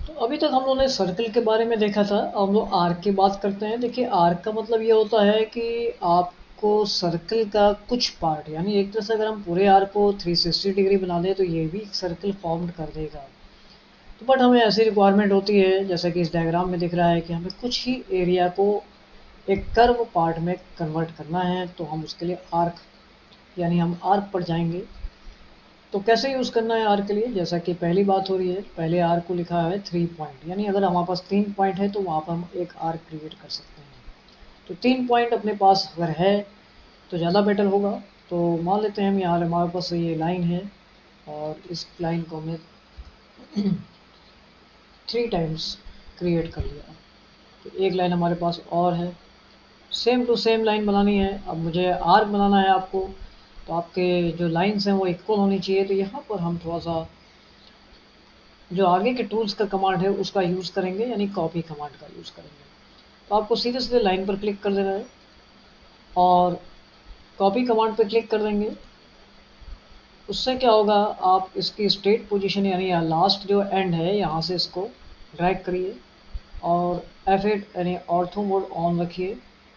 तो अभी तक हम लोगों ने सर्कल के बारे में देखा था। अब हम लोग आर्क की बात करते हैं। देखिए, आर्क का मतलब ये होता है कि आपको सर्कल का कुछ पार्ट, यानी एक तरह से अगर हम पूरे आर्क को 360 डिग्री बना दें तो ये भी एक सर्कल फॉर्म कर देगा। तो बट हमें ऐसी रिक्वायरमेंट होती है, जैसा कि इस डायग्राम में दिख रहा है, कि हमें कुछ ही एरिया को एक कर्व पार्ट में कन्वर्ट करना है। तो हम उसके लिए आर्क, यानी हम आर्क पर जाएंगे। तो कैसे यूज़ करना है आर्क के लिए, जैसा कि पहली बात हो रही है, पहले आर्क को लिखा है 3 पॉइंट, यानी अगर हमारे पास 3 पॉइंट है तो वहाँ पर हम एक आर्क क्रिएट कर सकते हैं। तो 3 पॉइंट अपने पास अगर है तो ज़्यादा बेटर होगा। तो मान लेते हैं हम यहाँ हमारे पास ये लाइन है, और इस लाइन को हमने 3 टाइम्स क्रिएट कर लिया। तो एक लाइन हमारे पास और है, सेम टू सेम लाइन बनानी है। अब मुझे आर्क बनाना है आपको, तो आपके जो लाइंस हैं वो इक्वल होनी चाहिए। तो यहाँ पर हम थोड़ा सा जो आगे के टूल्स का कमांड है उसका यूज़ करेंगे, यानी कॉपी कमांड का यूज़ करेंगे। तो आपको सीधे सीधे लाइन पर क्लिक कर देना है और कॉपी कमांड पर क्लिक कर देंगे। उससे क्या होगा, आप इसकी स्टेट पोजीशन, यानी लास्ट जो एंड है यहाँ से इसको ड्रैग करिए और F8 यानी ऑर्थो मोड ऑन रखिए,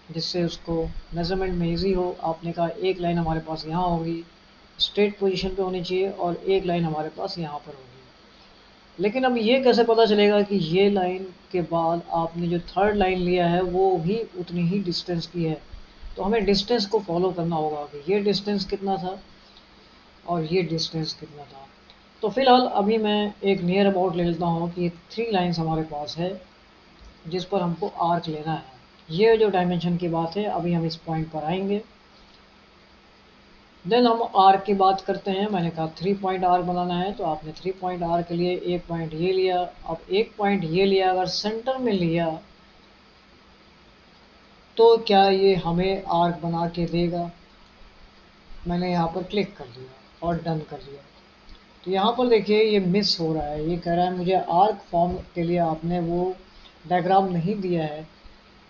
जिससे उसको मेजरमेंट में इजी हो। आपने कहा एक लाइन हमारे पास यहाँ होगी, स्ट्रेट पोजीशन पे होनी चाहिए, और एक लाइन हमारे पास यहाँ पर होगी। लेकिन अब ये कैसे पता चलेगा कि ये लाइन के बाद आपने जो थर्ड लाइन लिया है वो भी उतनी ही डिस्टेंस की है? तो हमें डिस्टेंस को फॉलो करना होगा कि ये डिस्टेंस कितना था और ये डिस्टेंस कितना था। तो फिलहाल अभी मैं एक नियर अबाउट ले लेता हूँ कि 3 लाइन्स हमारे पास है जिस पर हमको आर्क लेना है। ये जो डायमेंशन की बात है, अभी हम इस पॉइंट पर आएंगे। देन हम आर्क की बात करते हैं। मैंने कहा 3 पॉइंट आर्क बनाना है, तो आपने 3 पॉइंट आर्क के लिए एक पॉइंट ये लिया। अब एक पॉइंट ये लिया, अगर सेंटर में लिया तो क्या ये हमें आर्क बना के देगा? मैंने यहाँ पर क्लिक कर दिया और डन कर दिया। तो यहाँ पर देखिए ये मिस हो रहा है, ये कह रहा है मुझे आर्क फॉर्म के लिए आपने वो डायग्राम नहीं दिया है।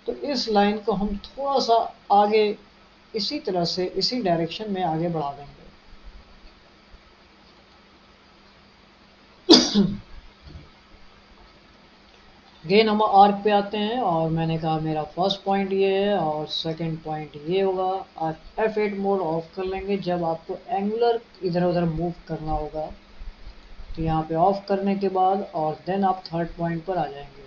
तो इस लाइन को हम थोड़ा सा आगे, इसी तरह से इसी डायरेक्शन में आगे बढ़ा देंगे। अगेन हम आर्क पे आते हैं, और मैंने कहा मेरा फर्स्ट पॉइंट ये है और सेकंड पॉइंट ये होगा। और F8 मोड ऑफ कर लेंगे जब आपको एंगुलर इधर उधर मूव करना होगा। तो यहाँ पे ऑफ करने के बाद और देन आप थर्ड पॉइंट पर आ जाएंगे।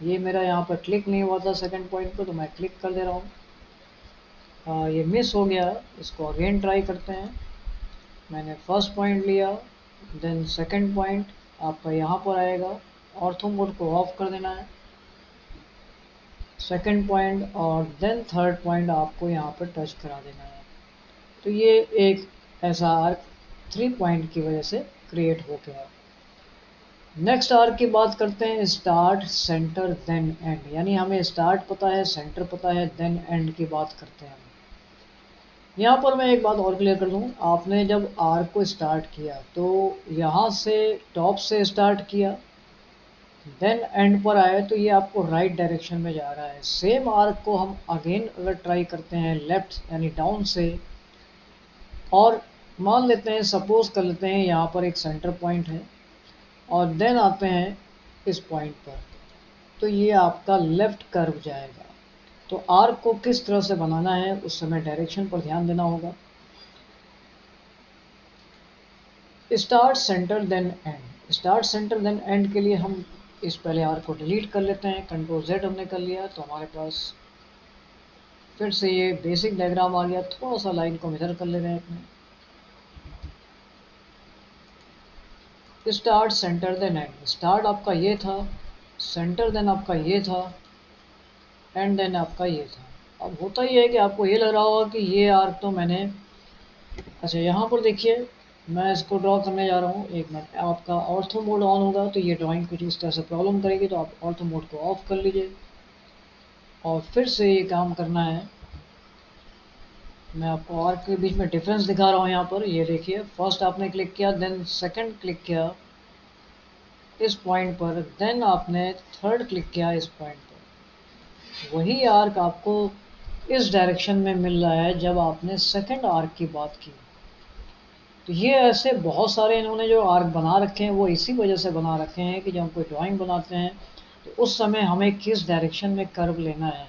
ये मेरा यहाँ पर क्लिक नहीं हुआ था सेकंड पॉइंट पर, तो मैं क्लिक कर दे रहा हूँ। ये मिस हो गया, इसको अगेन ट्राई करते हैं। मैंने फर्स्ट पॉइंट लिया, देन सेकंड पॉइंट आपका यहाँ पर आएगा, ऑर्थो मोड को ऑफ कर देना है, सेकंड पॉइंट, और देन थर्ड पॉइंट आपको यहाँ पर टच करा देना है। तो ये एक ऐसा आर्क 3 पॉइंट की वजह से क्रिएट हो गया। नेक्स्ट आर्क की बात करते हैं, स्टार्ट सेंटर देन एंड, यानी हमें स्टार्ट पता है, सेंटर पता है, देन एंड की बात करते हैं। यहाँ पर मैं एक बात और क्लियर कर दूँ, आपने जब आर्क को स्टार्ट किया तो यहाँ से टॉप से स्टार्ट किया, देन एंड पर आए, तो ये आपको राइट डायरेक्शन में जा रहा है। सेम आर्क को हम अगेन अगर ट्राई करते हैं लेफ्ट यानी डाउन से, और मान लेते हैं, सपोज कर लेते हैं यहाँ पर एक सेंटर पॉइंट है, और देन आते हैं इस पॉइंट पर, तो ये आपका लेफ्ट कर्व जाएगा। तो आर्क को किस तरह से बनाना है उस समय डायरेक्शन पर ध्यान देना होगा। Start centre then end, start centre then end के लिए हम इस पहले आर्क को डिलीट कर लेते हैं। कंट्रोल Z हमने कर लिया, तो हमारे पास फिर से ये बेसिक डायग्राम आ गया। थोड़ा सा लाइन को इधर कर ले रहे हैं अपने, start centre then end. Start आपका ये था, सेंटर देन आपका ये था, एंड देन आपका ये था। अब होता ही है कि आपको ये लग रहा होगा कि ये आर्क तो मैंने, अच्छा यहाँ पर देखिए मैं इसको ड्रॉ करने जा रहा हूँ। एक मिनट, आपका ऑर्थो मोड ऑन होगा तो ये ड्राइंग कुछ इस तरह से प्रॉब्लम करेगी, तो आप ऑर्थो मोड को ऑफ कर लीजिए और फिर से ये काम करना है। मैं आपको आर्क के बीच में डिफरेंस दिखा रहा हूँ यहाँ पर। ये देखिए, फर्स्ट आपने क्लिक किया, देन सेकंड क्लिक किया इस पॉइंट पर, देन आपने थर्ड क्लिक किया इस पॉइंट पर। वही आर्क आपको इस डायरेक्शन में मिल रहा है जब आपने सेकंड आर्क की बात की। तो ये ऐसे बहुत सारे इन्होंने जो आर्क बना रखे हैं वो इसी वजह से बना रखे हैं कि जब हम कोई ड्राइंग बनाते हैं तो उस समय हमें किस डायरेक्शन में कर्व लेना है।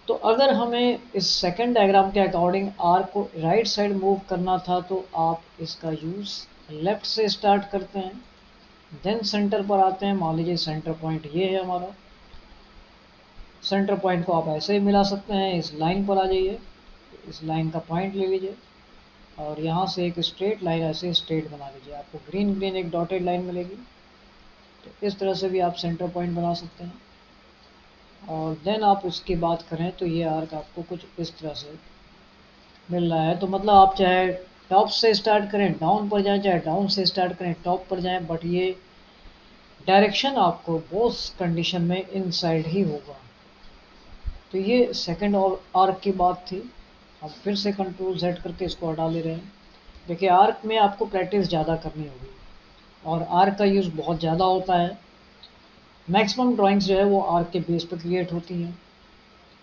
तो अगर हमें इस सेकंड डायग्राम के अकॉर्डिंग आर्क को राइट साइड मूव करना था तो आप इसका यूज़ लेफ़्ट से स्टार्ट करते हैं, देन सेंटर पर आते हैं। मान लीजिए सेंटर पॉइंट ये है हमारा, सेंटर पॉइंट को आप ऐसे ही मिला सकते हैं। इस लाइन पर आ जाइए, इस लाइन का पॉइंट ले लीजिए और यहाँ से एक स्ट्रेट लाइन ऐसे स्ट्रेट बना लीजिए, आपको ग्रीन ग्रीन एक डॉटेड लाइन मिलेगी। तो इस तरह से भी आप सेंटर पॉइंट बना सकते हैं। और देन आप उसकी बात करें तो ये आर्क आपको कुछ इस तरह से मिल रहा है। तो मतलब आप चाहे टॉप से स्टार्ट करें डाउन पर जाएं, चाहे डाउन से स्टार्ट करें टॉप पर जाएं, बट ये डायरेक्शन आपको बोथ कंडीशन में इनसाइड ही होगा। तो ये सेकंड और आर्क की बात थी। हम फिर से कंट्रोल Z करके इसको हटा ले रहे हैं। देखिए आर्क में आपको प्रैक्टिस ज़्यादा करनी होगी और आर्क का यूज़ बहुत ज़्यादा होता है। मैक्सिमम ड्राइंग्स जो है वो आर्क के बेस पर क्रिएट होती हैं,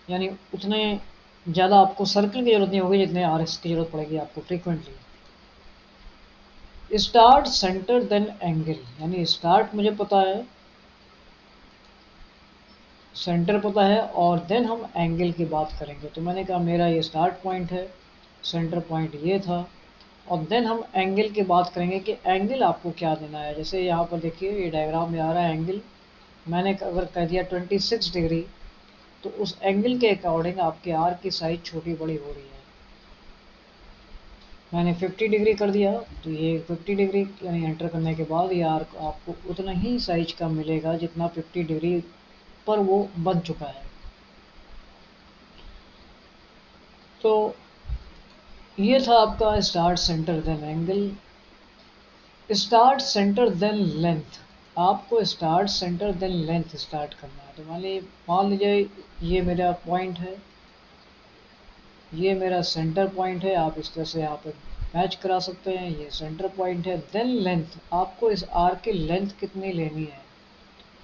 यानी उतने ज़्यादा आपको सर्कल की ज़रूरत नहीं होगी जितने आर्क्स की ज़रूरत पड़ेगी आपको frequently. Start centre then angle, यानी स्टार्ट मुझे पता है, सेंटर पता है और देन हम एंगल की बात करेंगे। तो मैंने कहा मेरा ये स्टार्ट पॉइंट है, सेंटर पॉइंट ये था और देन हम एंगल की बात करेंगे कि एंगल आपको क्या देना है। जैसे यहाँ पर देखिए ये डायग्राम में आ रहा है एंगल, मैंने अगर कह दिया 26 डिग्री तो उस एंगल के अकॉर्डिंग आपके आर्क की साइज छोटी बड़ी हो रही है। मैंने 50 डिग्री कर दिया तो ये 50 डिग्री यानी एंटर करने के बाद ये आर्क आपको उतना ही साइज का मिलेगा जितना 50 डिग्री पर वो बन चुका है। तो ये था आपका start centre then angle. Start centre then length, आपको start centre then length start करना है। तो मान लीजिए ये मेरा पॉइंट है, ये मेरा सेंटर पॉइंट है, आप इस तरह से यहाँ पर मैच करा सकते हैं। ये सेंटर पॉइंट है, देन लेंथ, आपको इस आर्क की लेंथ कितनी लेनी है।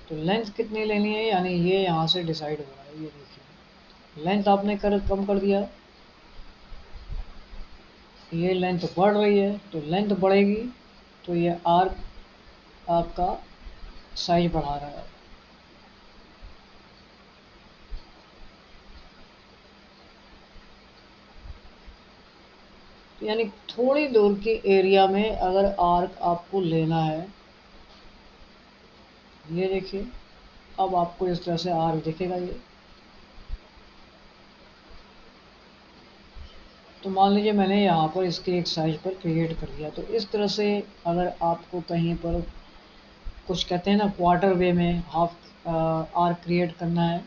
तो लेंथ कितनी लेनी है यानी ये यहाँ से डिसाइड हो रहा है। ये देखिए लेंथ आपने कम कर दिया, ये लेंथ बढ़ रही है, तो लेंथ बढ़ेगी तो ये आर्क आपका साइज बढ़ा रहा है। यानी थोड़ी दूर की एरिया में अगर आर्क आपको लेना है, ये देखिए अब आपको इस तरह से आर्क दिखेगा ये। तो मान लीजिए मैंने यहाँ पर इसके एक साइज पर क्रिएट कर दिया। तो इस तरह से अगर आपको कहीं पर कुछ कहते हैं ना क्वार्टर वे में हाफ आर्क क्रिएट करना है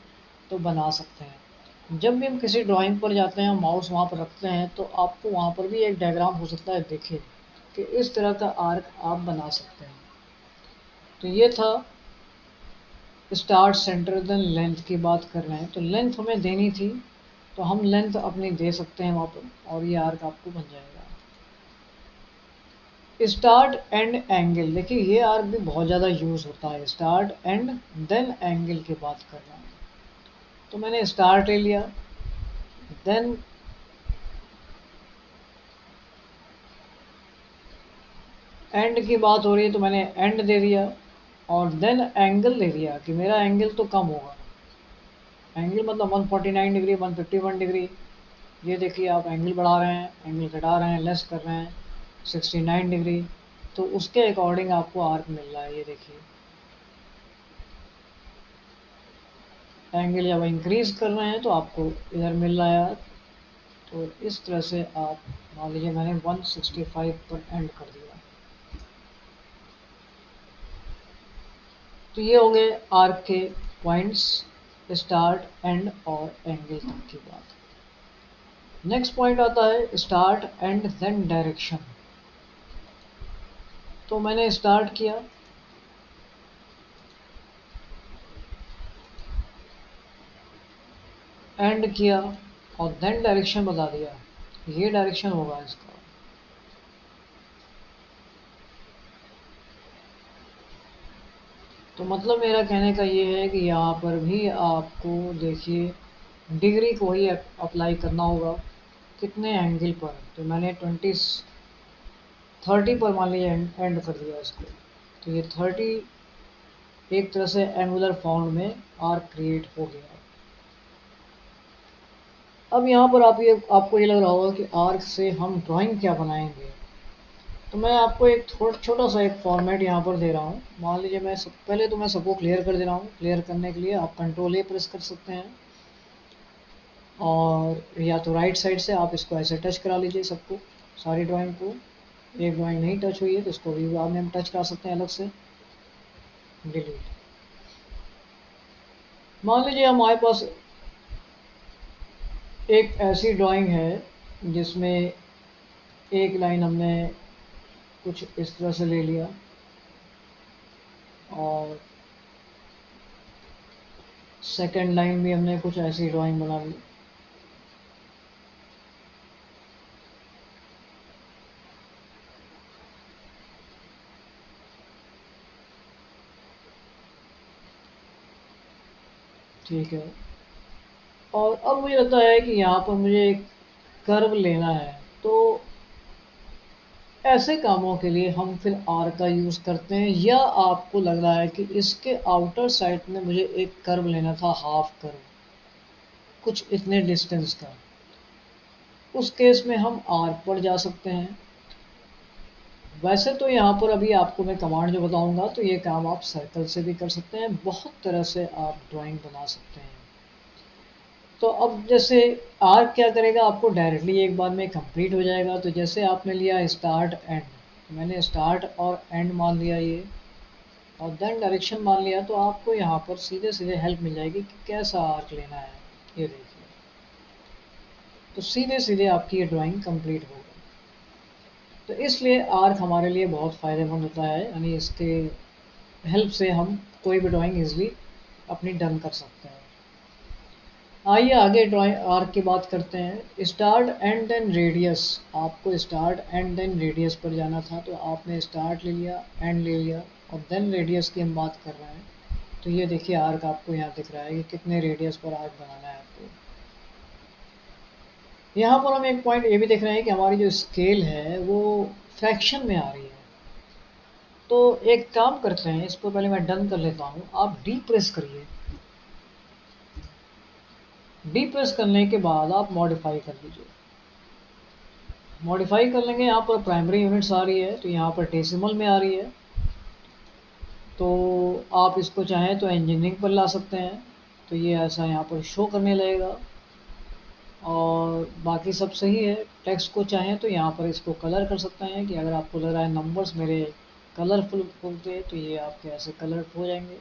तो बना सकते हैं। जब भी हम किसी ड्राइंग पर जाते हैं माउस वहाँ पर रखते हैं तो आपको वहाँ पर भी एक डायग्राम हो सकता है देखिए कि इस तरह का आर्क आप बना सकते हैं। तो ये था स्टार्ट सेंटर देन लेंथ की बात कर रहे हैं। तो लेंथ हमें देनी थी तो हम लेंथ अपनी दे सकते हैं वहाँ पर और ये आर्क आपको बन जाएगा। स्टार्ट एंड एंगल, देखिए ये आर्क भी बहुत ज़्यादा यूज़ होता है। स्टार्ट एंड देन एंगल की बात करना है। तो मैंने स्टार्ट ले लिया, देन एंड की बात हो रही है तो मैंने एंड दे दिया और देन एंगल दे दिया कि मेरा एंगल तो कम होगा। एंगल मतलब 149 डिग्री, 151 डिग्री। ये देखिए आप एंगल बढ़ा रहे हैं, एंगल घटा रहे हैं, लेस कर रहे हैं, 69 डिग्री। तो उसके अकॉर्डिंग आपको आर्क मिल रहा है। ये देखिए एंगल जब इंक्रीज कर रहे हैं तो आपको इधर मिल रहा है। तो इस तरह से आप मान लीजिए मैंने 165 पर एंड कर दिया। तो ये हो गए आर्क के पॉइंट्स, स्टार्ट एंड और एंगल तक की बात। नेक्स्ट पॉइंट आता है स्टार्ट एंड देन डायरेक्शन। तो मैंने स्टार्ट किया, एंड किया और देन डायरेक्शन बता दिया, ये डायरेक्शन होगा इसका। तो मतलब मेरा कहने का ये है कि यहाँ पर भी आपको देखिए डिग्री को ही अप्लाई करना होगा। कितने एंगल पर, तो मैंने 30 पर मान लीजिए एंड कर दिया इसको। तो ये 30 एक तरह से एंगुलर फॉर्म में आर्क क्रिएट हो गया। अब यहाँ पर आपको ये लग रहा होगा कि आर्क से हम ड्राइंग क्या बनाएंगे। तो मैं आपको एक छोटा सा एक फॉर्मेट यहाँ पर दे रहा हूँ। मान लीजिए पहले तो मैं सबको क्लियर कर दे रहा हूँ। क्लियर करने के लिए आप कंट्रोल ए प्रेस कर सकते हैं, और या तो राइट साइड से आप इसको ऐसे टच करा लीजिए सबको, सारी ड्राइंग को। एक ड्राइंग नहीं टच हुई है तो इसको भी बाद में हम टच करा सकते हैं अलग से। डिलीट। मान लीजिए हमारे पास एक ऐसी ड्राइंग है जिसमें एक लाइन हमने कुछ इस तरह से ले लिया, और सेकंड लाइन भी हमने कुछ ऐसी ड्राइंग बना ली। ठीक है, और अब मुझे लगता है कि यहाँ पर मुझे एक कर्व लेना है। तो ऐसे कामों के लिए हम फिर आर का यूज़ करते हैं, या आपको लग रहा है कि इसके आउटर साइड में मुझे एक कर्व लेना था, हाफ कर्व कुछ इतने डिस्टेंस का, उस केस में हम आर पर जा सकते हैं। वैसे तो यहाँ पर अभी आपको मैं कमांड जो बताऊंगा तो ये काम आप सर्कल से भी कर सकते हैं, बहुत तरह से आप ड्राइंग बना सकते हैं। तो अब जैसे आर्क क्या करेगा, आपको डायरेक्टली एक बार में कंप्लीट हो जाएगा। तो जैसे आपने लिया स्टार्ट एंड, तो मैंने स्टार्ट और एंड मान लिया ये, और देन डायरेक्शन मान लिया, तो आपको यहाँ पर सीधे सीधे हेल्प मिल जाएगी कि कैसा आर्क लेना है। ये देखिए, तो सीधे सीधे आपकी ये ड्राइंग कंप्लीट हो गई। तो इसलिए आर्क हमारे लिए बहुत फ़ायदेमंद होता है, यानी इसके हेल्प से हम कोई भी ड्राइंग इजली अपनी डन कर सकते हैं। आइए आगे ड्राइंग आर्क की बात करते हैं। स्टार्ट एंड देन रेडियस, आपको स्टार्ट एंड देन रेडियस पर जाना था, तो आपने स्टार्ट ले लिया, एंड ले लिया, और देन रेडियस की हम बात कर रहे हैं। तो ये देखिए आर्क आपको यहाँ दिख रहा है कि कितने रेडियस पर आर्क बनाना है आपको। यहाँ पर हम एक पॉइंट ये भी देख रहे हैं कि हमारी जो स्केल है वो फ्रैक्शन में आ रही है। तो एक काम करते हैं, इसको पहले मैं डन कर लेता हूँ। आप डी प्रेस करिए, डी प्रेस करने के बाद आप मॉडिफाई कर लीजिए। मॉडिफाई कर लेंगे, यहाँ पर प्राइमरी यूनिट्स आ रही है, तो यहाँ पर डेसिमल में आ रही है। तो आप इसको चाहें तो इंजीनियरिंग पर ला सकते हैं, तो ये ऐसा यहाँ पर शो करने लगेगा, और बाकी सब सही है। टेक्स्ट को चाहें तो यहाँ पर इसको कलर कर सकते हैं, कि अगर आपको लग रहा है नंबर्स मेरे कलरफुल होते तो ये आपके ऐसे कलर हो जाएंगे,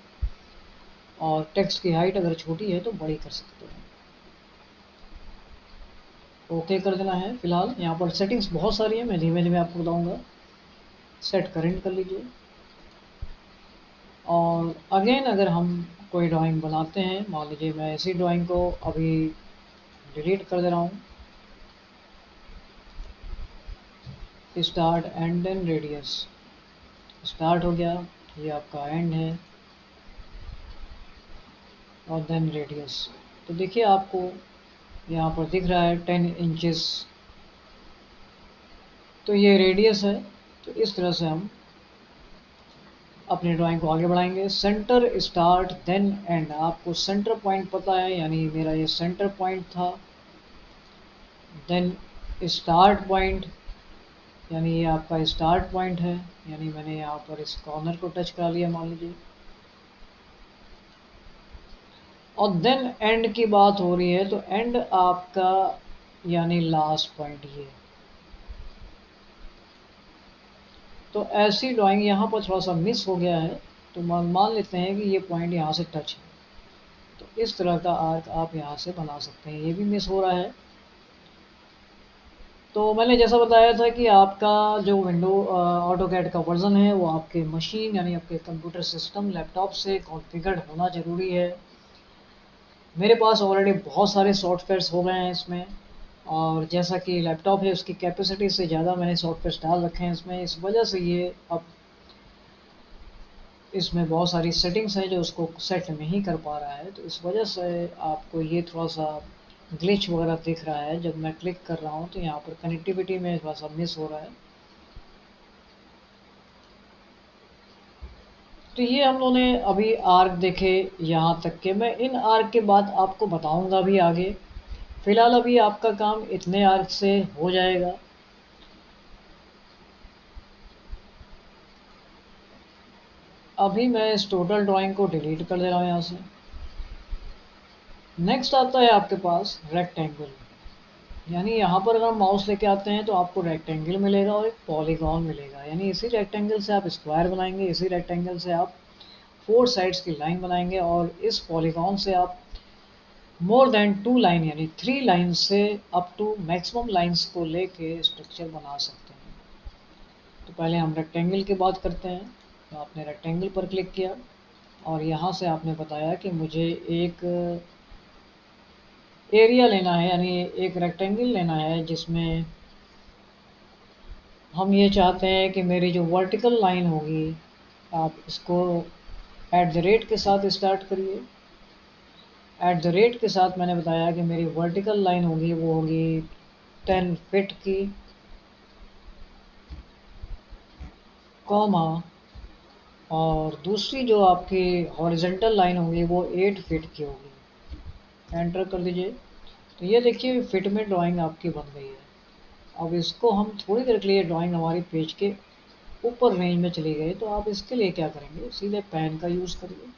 और टेक्स्ट की हाइट अगर छोटी है तो बड़ी कर सकते हैं। ओके कर देना है। फिलहाल यहाँ पर सेटिंग्स बहुत सारी है, मैं धीमे धीमे आपको बताऊंगा। सेट करेंट कर लीजिए, और अगेन अगर हम कोई ड्राइंग बनाते हैं, मान लीजिए मैं ऐसी ड्राइंग को अभी डिलीट कर दे रहा हूँ। Start end then radius, start हो गया, ये आपका एंड है, और देन रेडियस। तो देखिए आपको यहाँ पर दिख रहा है 10 इंचेस, तो ये रेडियस है। तो इस तरह से हम अपनी ड्राइंग को आगे बढ़ाएंगे। सेंटर स्टार्ट देन एंड, आपको सेंटर पॉइंट पता है, यानी मेरा ये सेंटर पॉइंट था। देन स्टार्ट पॉइंट, यानी ये आपका स्टार्ट पॉइंट है, यानी मैंने यहाँ पर इस कॉर्नर को टच करा लिया मान लीजिए। और देन एंड की बात हो रही है, तो एंड आपका यानी लास्ट पॉइंट ये। तो ऐसी ड्राइंग यहाँ पर थोड़ा सा मिस हो गया है, तो मान लेते हैं कि ये पॉइंट यहाँ से टच है। तो इस तरह का आर्क आप यहाँ से बना सकते हैं, ये भी मिस हो रहा है। तो मैंने जैसा बताया था कि आपका जो विंडो ऑटो कैड का वर्ज़न है वो आपके मशीन यानी आपके कंप्यूटर सिस्टम लैपटॉप से कॉन्फ़िगर्ड होना ज़रूरी है। मेरे पास ऑलरेडी बहुत सारे सॉफ्टवेयर्स हो गए हैं इसमें, और जैसा कि लैपटॉप है उसकी कैपेसिटी से ज़्यादा मैंने सॉफ्टवेयर्स डाल रखे हैं इसमें, इस वजह से ये अब इसमें बहुत सारी सेटिंग्स हैं जो उसको सेट नहीं कर पा रहा है। तो इस वजह से आपको ये थोड़ा सा ग्लिच वगैरह दिख रहा है जब मैं क्लिक कर रहा हूँ, तो यहाँ पर कनेक्टिविटी में थोड़ा सा मिस हो रहा है। तो ये हम लोगों ने अभी आर्क देखे यहाँ तक के। मैं इन आर्क के बाद आपको बताऊंगा भी आगे। फिलहाल अभी आपका काम इतने आर्क से हो जाएगा। अभी मैं इस टोटल ड्राइंग को डिलीट कर दे रहा हूँ यहाँ से। नेक्स्ट आता है आपके पास रेक्टेंगल, यानी यहाँ पर अगर हम माउस लेके आते हैं तो आपको रेक्टेंगल मिलेगा और एक पॉलीगॉन मिलेगा। यानी इसी रेक्टेंगल से आप स्क्वायर बनाएंगे, इसी रेक्टेंगल से आप 4 साइड्स की लाइन बनाएंगे, और इस पॉलीगॉन से आप मोर देन 2 लाइन यानी 3 लाइन से अप टू मैक्सिमम लाइंस को लेके स्ट्रक्चर बना सकते हैं। तो पहले हम रेक्टेंगल की बात करते हैं। तो आपने रेक्टेंगल पर क्लिक किया और यहाँ से आपने बताया कि मुझे एक एरिया लेना है, यानी एक रेक्टेंगल लेना है जिसमें हम ये चाहते हैं कि मेरी जो वर्टिकल लाइन होगी, आप इसको एट द रेट के साथ स्टार्ट करिए। एट द रेट के साथ मैंने बताया कि मेरी वर्टिकल लाइन होगी वो होगी 10 फीट की, कॉमा, और दूसरी जो आपकी हॉरिजेंटल लाइन होगी वो 8 फीट की होगी। एंटर कर दीजिए। तो ये देखिए फिट में ड्राइंग आपकी बन गई है। अब इसको हम थोड़ी देर के लिए, ड्राइंग हमारी पेज के ऊपर रेंज में चली गई, तो आप इसके लिए क्या करेंगे, सीधे पेन का यूज़ करिए,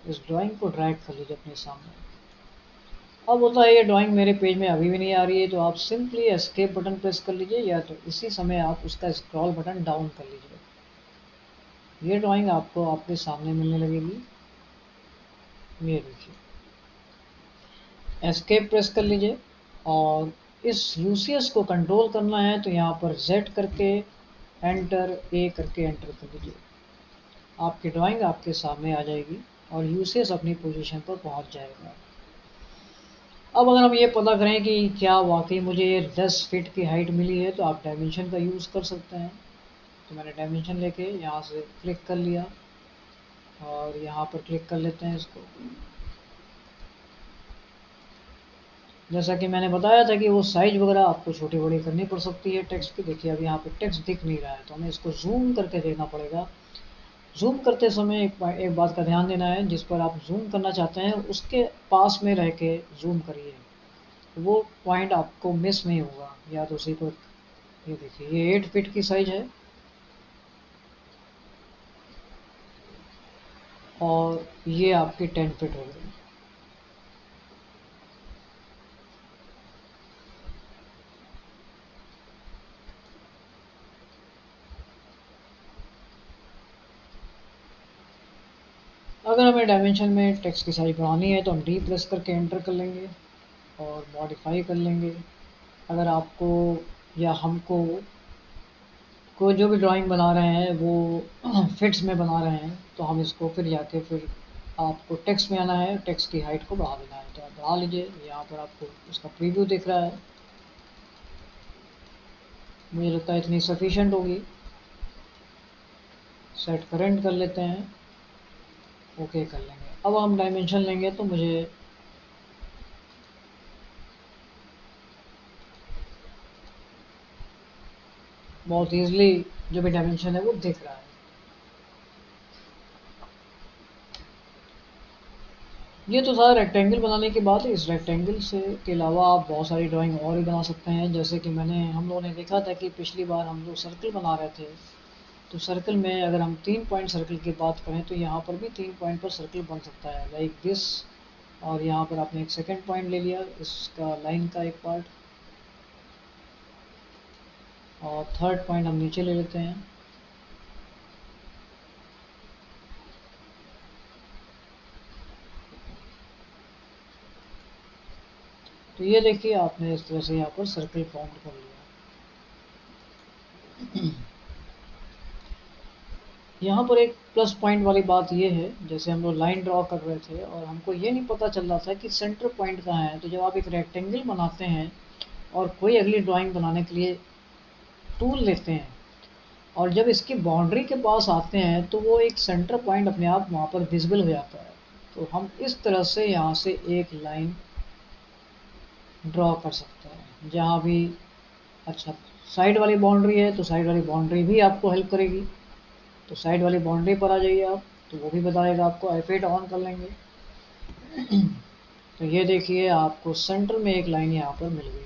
इस ड्राइंग को ड्रैग कर लीजिए अपने सामने। अब होता है ये ड्राइंग मेरे पेज में अभी भी नहीं आ रही है, तो आप सिंपली एस्केप बटन प्रेस कर लीजिए, या तो इसी समय आप उसका स्क्रॉल बटन डाउन कर लीजिए। ये ड्राइंग आपको आपके सामने मिलने लगेगी। ये देखिए, एस्केप प्रेस कर लीजिए, और इस यूसीएस को कंट्रोल करना है तो यहाँ पर Z करके एंटर, ए करके एंटर कर दीजिए। आपकी ड्राइंग आपके सामने आ जाएगी और यूसीएस अपनी पोजीशन पर पहुँच जाएगा। अब अगर हम ये पता करें कि क्या वाकई मुझे 10 फीट की हाइट मिली है, तो आप डायमेंशन का यूज़ कर सकते हैं। तो मैंने डायमेंशन लेके यहाँ से क्लिक कर लिया और यहाँ पर क्लिक कर लेते हैं इसको। जैसा कि मैंने बताया था कि वो साइज वगैरह आपको छोटी बड़ी करनी पड़ सकती है टेक्स्ट की। देखिए अब यहाँ पे टेक्स्ट दिख नहीं रहा है, तो हमें इसको जूम करके देखना पड़ेगा। जूम करते समय एक बात का ध्यान देना है, जिस पर आप जूम करना चाहते हैं उसके पास में रह के जूम करिए, वो पॉइंट आपको मिस नहीं होगा, या तो उसी पर। ये देखिए ये 8 फीट की साइज है और ये आपकी 10 फीट हो गई। अगर हमें डायमेंशन में टेक्स्ट की साइज बढ़ानी है तो हम डी प्रेस करके एंटर कर लेंगे और मॉडिफाई कर लेंगे। अगर आपको या हमको कोई जो भी ड्राइंग बना रहे हैं वो फिट्स में बना रहे हैं, तो हम इसको फिर जाके फिर आपको टेक्स्ट में आना है, टेक्स्ट की हाइट को बढ़ा देना है, तो आप बढ़ा लीजिए। यहाँ पर आपको उसका प्रीव्यू दिख रहा है, मुझे लगता है इतनी सफिशेंट होगी। सेट करेंट कर लेते हैं, ओके कर लेंगे। अब हम डायमेंशन लेंगे तो मुझे बहुत ईजिली जो भी डायमेंशन है वो दिख रहा है। ये तो था रेक्टेंगल बनाने की बात। इस रेक्टेंगल से के अलावा आप बहुत सारी ड्राइंग और भी बना सकते हैं। जैसे कि हम लोगों ने देखा था कि पिछली बार हम लोग सर्कल बना रहे थे, तो सर्कल में अगर हम 3 पॉइंट सर्कल की बात करें तो यहाँ पर भी 3 पॉइंट पर सर्कल बन सकता है, लाइक दिस। और यहाँ पर आपने एक सेकेंड पॉइंट ले लिया, इसका लाइन का एक पार्ट, और थर्ड पॉइंट हम नीचे ले लेते हैं। तो ये देखिए आपने इस तरह से यहाँ पर सर्कल फॉर्म कर लिया। यहाँ पर एक प्लस पॉइंट वाली बात ये है, जैसे हम लोग लाइन ड्रॉ कर रहे थे और हमको ये नहीं पता चल रहा था कि सेंटर पॉइंट कहाँ है, तो जब आप एक रेक्टेंगल बनाते हैं और कोई अगली ड्राइंग बनाने के लिए टूल लेते हैं और जब इसकी बाउंड्री के पास आते हैं तो वो एक सेंटर पॉइंट अपने आप वहाँ पर विजिबल हो जाता है। तो हम इस तरह से यहाँ से एक लाइन ड्रॉ कर सकते हैं जहाँ भी। अच्छा, साइड वाली बाउंड्री है तो साइड वाली बाउंड्री भी आपको हेल्प करेगी। तो साइड वाली बाउंड्री पर आ जाइए आप, तो वो भी बताएगा आपको। F8 ऑन कर लेंगे तो ये देखिए आपको सेंटर में एक लाइन यहाँ पर मिल गई।